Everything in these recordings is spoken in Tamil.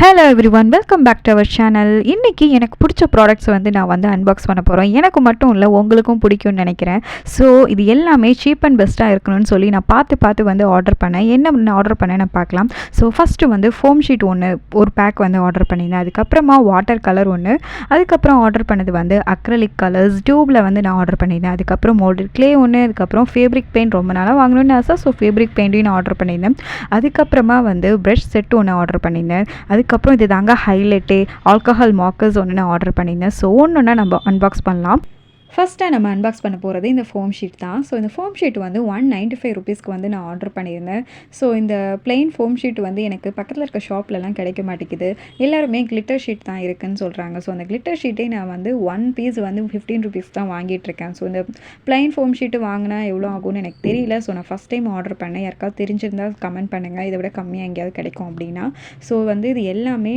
Hello everyone, welcome back to our channel. இன்றைக்கி எனக்கு பிடிச்ச ப்ராடக்ட்ஸ் நான் அன்பாக்ஸ் பண்ண போகிறோம். எனக்கு மட்டும் இல்லை, உங்களுக்கும் பிடிக்கும்னு நினைக்கிறேன். ஸோ இது எல்லாமே சீப் அண்ட் பெஸ்ட்டாக இருக்கணும்னு சொல்லி நான் பார்த்து ஆர்டர் பண்ணேன். என்ன ஆர்டர் பண்ணேன் நான் பார்க்கலாம். ஸோ ஃபஸ்ட்டு ஃபோம் ஷீட் ஒரு பேக் ஆர்டர் பண்ணியிருந்தேன். அதுக்கப்புறமா வாட்டர் கலர் அதுக்கப்புறம் ஆர்டர் பண்ணது அக்ரலிக் கலர்ஸ் டியூப்பில் நான் ஆர்டர் பண்ணியிருந்தேன். அதுக்கப்புறம் மோல்டட் க்ளே அதுக்கப்புறம் ஃபேப்ரிக் பெயிண்ட் ரொம்ப நாளாக வாங்கணும்னு ஆசை. ஸோ ஃபேப்ரிக் பெயிண்ட்டையும் நான் ஆர்டர் பண்ணியிருந்தேன். அதுக்கப்புறமா ப்ரஷ் செட்டு ஆர்டர் பண்ணியிருந்தேன். அதுக்கப்புறம் இது தாங்க ஹைலைட்டே, ஆல்கஹால் மார்க்கர்ஸ் நான் ஆர்டர் பண்ணியிருந்தேன். ஸோ ஒன்று நம்ம அன்பாக்ஸ் பண்ணலாம். ஃபஸ்ட்டாக நம்ம அன்பாக்ஸ் பண்ண போகிறது இந்த ஃபோம் ஷீட் தான். ஸோ இந்த ஃபோம் ஷீட் 195 ருபீஸ்க்கு நான் ஆர்டர் பண்ணியிருந்தேன். ஸோ இந்த பிளெயின் ஃபோம் ஷீட் எனக்கு பக்கத்தில் இருக்க ஷாப்லலாம் கிடைக்க மாட்டேங்குது. எல்லாருமே கிளிட்டர் ஷீட் தான் இருக்குதுன்னு சொல்கிறாங்க. ஸோ அந்த கிளிட்டர் ஷீட்டே நான் ஒன் பீஸ் 15 ருபீஸ் தான் வாங்கிட்டுருக்கேன். ஸோ இந்த பிளெயின் ஃபோம் ஷீட்டு வாங்கினா எவ்வளோ ஆகும்னு எனக்கு தெரியல. ஸோ நான் ஃபஸ்ட் டைம் ஆர்டர் பண்ணேன். யாருக்காவது தெரிஞ்சிருந்தால் கமெண்ட் பண்ணுங்கள், இதை விட கம்மியாக எங்கேயாவது கிடைக்கும் அப்படின்னா. ஸோ இது எல்லாமே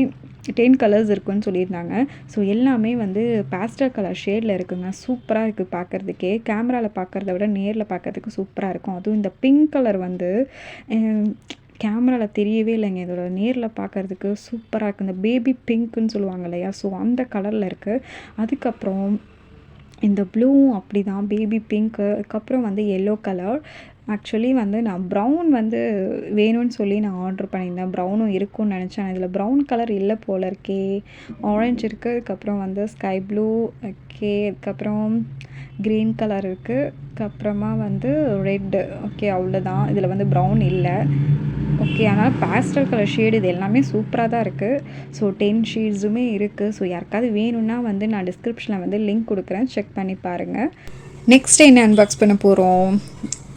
10 கலர்ஸ் இருக்குன்னு சொல்லியிருந்தாங்க. ஸோ எல்லாமே பேஸ்டல் கலர் ஷேடில் இருக்குங்க. சூப்பராக இருக்குது பார்க்குறதுக்கே. கேமராவில் பார்க்குறத விட நேரில் பார்க்குறதுக்கு சூப்பராக இருக்கும். அதுவும் இந்த பிங்க் கலர் கேமராவில் தெரியவே இல்லைங்க. இதோட நேரில் பார்க்குறதுக்கு சூப்பராக இருக்குது. இந்த பேபி பிங்க்குன்னு சொல்லுவாங்க இல்லையா, ஸோ அந்த கலரில் இருக்குது. அதுக்கப்புறம் இந்த ப்ளூவும் அப்படி தான், பேபி பிங்க்கு. அதுக்கப்புறம் எல்லோ கலர். ஆக்சுவலி நான் ப்ரௌன் வேணும்னு சொல்லி நான் ஆர்டர் பண்ணியிருந்தேன். ப்ரௌனும் இருக்கும்னு நினச்சேன். இதில் ப்ரௌன் கலர் இல்லை போல இருக்கே. ஆரஞ்சு இருக்குது. அதுக்கப்புறம் ஸ்கை ப்ளூ, ஓகே. அதுக்கப்புறம் க்ரீன் கலர் இருக்குது. அதுக்கப்புறமா ரெட்டு. ஓகே, அவ்வளோதான். இதில் ப்ரௌன் இல்லை. ஓகே, ஆனால் பேஸ்டல் கலர் ஷேடு இது எல்லாமே சூப்பராக தான் இருக்குது. ஸோ 10 ஷேட்ஸுமே இருக்குது. ஸோ யாருக்காவது வேணும்னா நான் டிஸ்கிரிப்ஷனில் லிங்க் கொடுக்குறேன், செக் பண்ணி பாருங்கள். நெக்ஸ்ட் என்ன அன்பாக்ஸ் பண்ண போகிறோம்?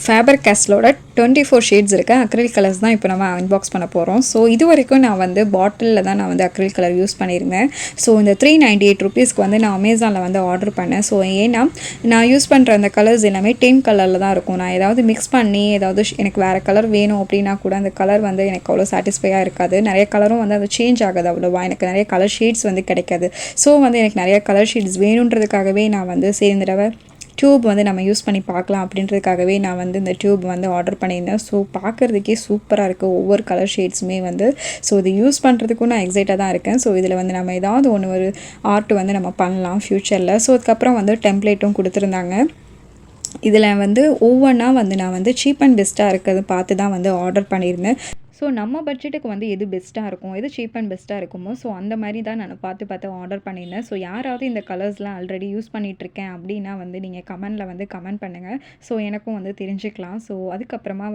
ஃபேபர் கேஸ்லோட 24 ஷேட்ஸ் இருக்குது. அக்ரிலிக் கலர்ஸ் தான் இப்போ நம்ம அன்பாக்ஸ் பண்ண போகிறோம். ஸோ இது வரைக்கும் நான் பாட்டிலில் தான் நான் அக்ரிலிக் கலர் யூஸ் பண்ணியிருந்தேன். ஸோ இந்த 398 ருபீஸ்க்கு நான் அமேசானில் ஆர்டர் பண்ணேன். ஸோ ஏன்னா நான் யூஸ் பண்ணுற அந்த கலர்ஸ் எல்லாமே 10 கலரில் தான் இருக்கும். நான் ஏதாவது மிக்ஸ் பண்ணி ஏதாவது எனக்கு வேறு கலர் வேணும் அப்படின்னா கூட அந்த கலர் எனக்கு அவ்வளோ சாட்டிஸ்ஃபையாக இருக்காது. நிறைய கலரும் அது சேஞ்ச் ஆகாது அவ்வளோவா. எனக்கு நிறைய கலர் ஷேட்ஸ் கிடைக்காது. ஸோ எனக்கு நிறைய கலர் ஷேட்ஸ் வேணுன்றதுக்காகவே நான் சேர்ந்துடவை டியூப் நம்ம யூஸ் பண்ணி பார்க்கலாம் அப்படின்றதுக்காகவே நான் இந்த டியூப் ஆர்டர் பண்ணியிருந்தேன். ஸோ பார்க்குறதுக்கே சூப்பராக இருக்குது ஒவ்வொரு கலர் ஷேட்ஸுமே ஸோ இது யூஸ் பண்ணுறதுக்கும் நான் எக்ஸைட்டாக தான் இருக்கேன். ஸோ இதில் நம்ம ஏதாவது ஒரு ஆர்ட் நம்ம பண்ணலாம் ஃப்யூச்சரில். ஸோ அதுக்கப்புறம் டெம்ப்ளேட்டும் கொடுத்துருந்தாங்க. இதில் ஒவ்வொன்றா நான் சீப் அண்ட் பெஸ்ட்டாக இருக்கிறது பார்த்து தான் ஆர்டர் பண்ணியிருந்தேன். ஸோ நம்ம பட்ஜெட்டுக்கு எது பெஸ்ட்டாக இருக்கும், எது சீப் அண்ட் பெஸ்ட்டாக இருக்குமோ, ஸோ அந்த மாதிரி தான் நான் பார்த்து ஆர்டர் பண்ணியிருந்தேன். ஸோ யாராவது இந்த கலர்ஸ்லாம் ஆல்ரெடி யூஸ் பண்ணிகிட்ருக்கேன் அப்படின்னா நீங்கள் கமெண்டில் கமெண்ட் பண்ணுங்கள். ஸோ எனக்கும் தெரிஞ்சுக்கலாம். ஸோ அதுக்கப்புறமா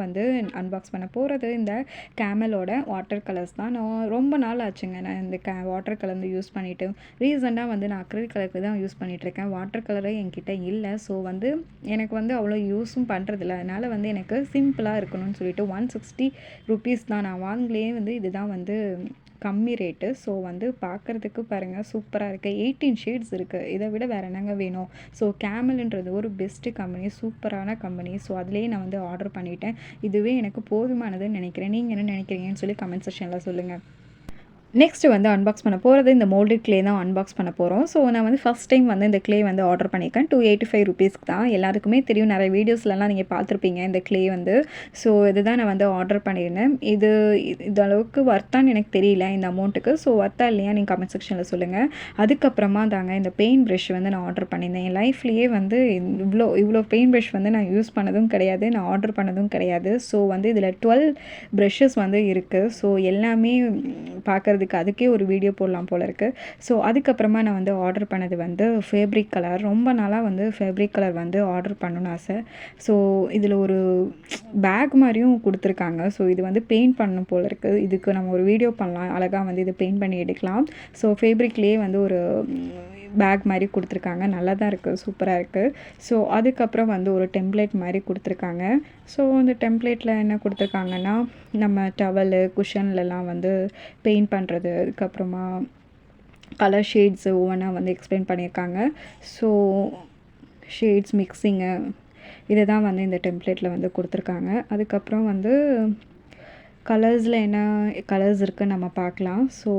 அன்பாக்ஸ் பண்ண போகிறது இந்த கேமலோட வாட்டர் கலர்ஸ் தான். நான் ரொம்ப நாள் ஆச்சுங்க நான் இந்த வாட்டர் கலர் யூஸ் பண்ணிவிட்டு. ரீசெண்டாக நான் அக்ரிலிக் கலருக்கு தான் யூஸ் பண்ணிகிட்ருக்கேன். வாட்டர் கலரே என்கிட்ட இல்லை. ஸோ எனக்கு அவ்வளோ யூஸும் பண்ணுறதில்ல. அதனால் எனக்கு சிம்பிளாக இருக்கணும்னு சொல்லிட்டு 160 ருபீஸ் நான் வாங்கலையே இதுதான் கம்மி ரேட்டு. ஸோ பார்க்குறதுக்கு பாருங்கள் சூப்பராக இருக்குது. 18 ஷேட்ஸ் இருக்குது. இதை விட வேறு என்னங்க வேணும்? ஸோ கேமல்ன்றது ஒரு பெஸ்ட்டு கம்பெனி, சூப்பரான கம்பெனி. ஸோ அதிலே நான் ஆர்டர் பண்ணிட்டேன். இதுவே எனக்கு போதுமானதுன்னு நினைக்கிறேன். நீங்கள் என்ன நினைக்கிறீங்கன்னு சொல்லி கமெண்ட் செக்ஷனில் சொல்லுங்கள். நெக்ஸ்ட்டு அன்பாக்ஸ் பண்ண போகிறது இந்த மோல்டட் க்ளே தான் அன்பாக்ஸ் பண்ண போகிறோம். ஸோ நான் ஃபஸ்ட் டைம் இந்த க்ளே ஆர்டர் பண்ணியிருக்கேன். 285 ருபீஸ்க்கு தான். எல்லாருக்குமே தெரியும், நிறைய வீடியோஸ்லலாம் நீங்கள் பார்த்துருப்பீங்க இந்த க்ளே ஸோ இதுதான் நான் ஆர்டர் பண்ணியிருந்தேன். இது அளவுக்கு வர்த்தான்னு எனக்கு தெரியல இந்த அமௌண்ட்டுக்கு. ஸோ வர்த்தா இல்லையா நீங்கள் கமெண்ட் செக்ஷனில் சொல்லுங்கள். அதுக்கப்புறமா தாங்க இந்த பெயிண்ட் ப்ரஷ் நான் ஆர்டர் பண்ணியிருந்தேன். என் லைஃப்லேயே இவ்வளோ பெயிண்ட் ப்ரஷ் நான் யூஸ் பண்ணதும் கிடையாது, நான் ஆர்டர் பண்ணதும் கிடையாது. ஸோ இதில் 12 ப்ரஷ்ஷஸ் இருக்குது. ஸோ எல்லாமே பார்க்குறது அதுக்கே ஒரு வீடியோ போடலாம் போல இருக்குது. ஸோ அதுக்கப்புறமா நான் ஆர்டர் பண்ணது ஃபேப்ரிக் கலர். ரொம்ப நாளாக ஃபேப்ரிக் கலர் ஆர்டர் பண்ணணும்னு ஆசை. ஸோ இதில் ஒரு பேக் மாதிரியும் கொடுத்துருக்காங்க. ஸோ இது பெயிண்ட் பண்ணணும் போல இருக்குது. இதுக்கு நம்ம ஒரு வீடியோ பண்ணலாம், அழகாக இது பெயிண்ட் பண்ணி எடுக்கலாம். ஸோ ஃபேப்ரிக்லேயே ஒரு பேக் மாதிரி கொடுத்துருக்காங்க. நல்லா தான் இருக்குது, சூப்பராக இருக்குது. ஸோ அதுக்கப்புறம் ஒரு டெம்ப்ளேட் மாதிரி கொடுத்துருக்காங்க. ஸோ அந்த டெம்ப்ளேட்டில் என்ன கொடுத்துருக்காங்கன்னா நம்ம டவலு குஷன்லலாம் பெயிண்ட் பண்ணுறது, அதுக்கப்புறமா கலர் ஷேட்ஸு ஒவ்வொன்றா எக்ஸ்பிளைன் பண்ணியிருக்காங்க. ஸோ ஷேட்ஸ் மிக்சிங்கு இதை தான் இந்த டெம்ப்ளேட்டில் கொடுத்துருக்காங்க. அதுக்கப்புறம் கலர்ஸில் என்ன கலர்ஸ் இருக்குதுன்னு நம்ம பார்க்கலாம். ஸோ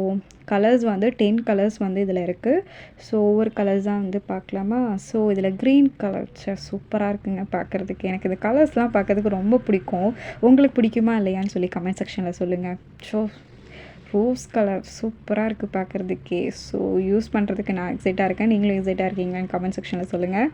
கலர்ஸ் 10 கலர்ஸ் இதில் இருக்குது. ஸோ ஒவ்வொரு கலர்ஸ் தான் பார்க்கலாமா. ஸோ இதில் க்ரீன் கலர் சூப்பராக இருக்குங்க பார்க்குறதுக்கு. எனக்கு இந்த கலர்ஸ்லாம் பார்க்குறதுக்கு ரொம்ப பிடிக்கும். உங்களுக்கு பிடிக்குமா இல்லையான்னு சொல்லி கமெண்ட் செக்ஷனில் சொல்லுங்கள். ஸோ ரோஸ் கலர் சூப்பராக இருக்குது பார்க்குறதுக்கே. ஸோ யூஸ் பண்ணுறதுக்கு நான் எக்ஸைட்டாக இருக்கேன். நீங்களும் எக்ஸைட்டாக இருக்கீங்களான்னு கமெண்ட் செக்ஷனில் சொல்லுங்கள்.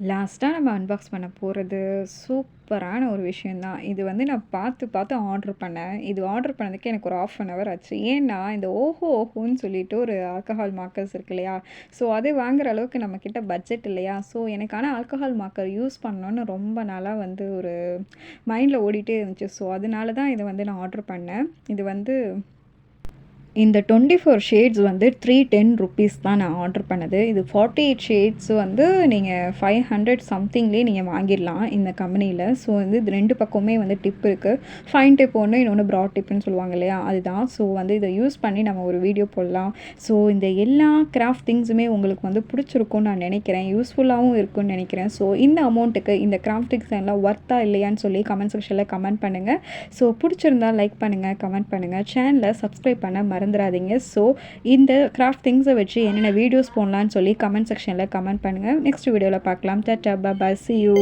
லாஸ்ட்டாக நம்ம அன்பாக்ஸ் பண்ண போகிறது சூப்பரான ஒரு விஷயந்தான். இது வந்து நான் பார்த்து ஆர்டர் பண்ணேன். இது ஆர்டர் பண்ணதுக்கு எனக்கு ஒரு 1/2 அன் ஹவர் ஆச்சு. ஏன்னா இந்த ஓஹோன்னு சொல்லிட்டு ஒரு ஆல்கஹால் மார்க்கர்ஸ் இருக்கு இல்லையா? ஸோ அது வாங்குற அளவுக்கு நம்மக்கிட்ட பட்ஜெட் இல்லையா? ஸோ எனக்கு ஆனால் ஆல்கஹால் மார்க்கர் யூஸ் பண்ணணுன்னு ரொம்ப நாளாக வந்து ஒரு மைண்டில் ஓடிட்டே இருந்துச்சு. ஸோ அதனால தான் இதை வந்து நான் ஆர்டர் பண்ணேன். இது வந்து இந்த 24 ஷேட்ஸ் வந்து 310 ருப்பீஸ் தான் நான் ஆர்டர் பண்ணது. இது 48 ஷேட்ஸ் வந்து நீங்கள் 500 சம்திங்லேயே நீங்கள் வாங்கிடலாம் இந்த கம்பெனியில். ஸோ வந்து இது 2 பக்கமே வந்து டிப் இருக்குது. ஃபைன் டிப் ஒன்று, இன்னொன்று ப்ராட் டிப்புன்னு சொல்லுவாங்க இல்லையா, அதுதான். ஸோ வந்து இதை யூஸ் பண்ணி நம்ம ஒரு வீடியோ போடலாம். ஸோ இந்த எல்லா கிராஃப்ட் திங்ஸுமே உங்களுக்கு வந்து பிடிச்சிருக்கும்னு நான் நினைக்கிறேன். யூஸ்ஃபுல்லாகவும் இருக்கும்னு நினைக்கிறேன். ஸோ இந்த அமௌண்ட்டுக்கு இந்த கிராஃப்ட் திங்ஸ் எல்லாம் ஒர்த்தா இல்லையான்னு சொல்லி கமெண்ட் செக்ஷனில் கமெண்ட் பண்ணுங்கள். ஸோ பிடிச்சிருந்தா லைக் பண்ணுங்கள், கமெண்ட் பண்ணுங்கள், சேனலை சப்ஸ்கிரைப் பண்ண மறந்துடாதீங்க. ஸோ இந்த கிராஃப்ட் திங்ஸை வச்சு என்னென்ன வீடியோஸ் போடலான்னு சொல்லி கமெண்ட் செக்ஷனில் கமெண்ட் பண்ணுங்கள். நெக்ஸ்ட் வீடியோவில் பார்க்கலாம். டாடா, பாய், see you.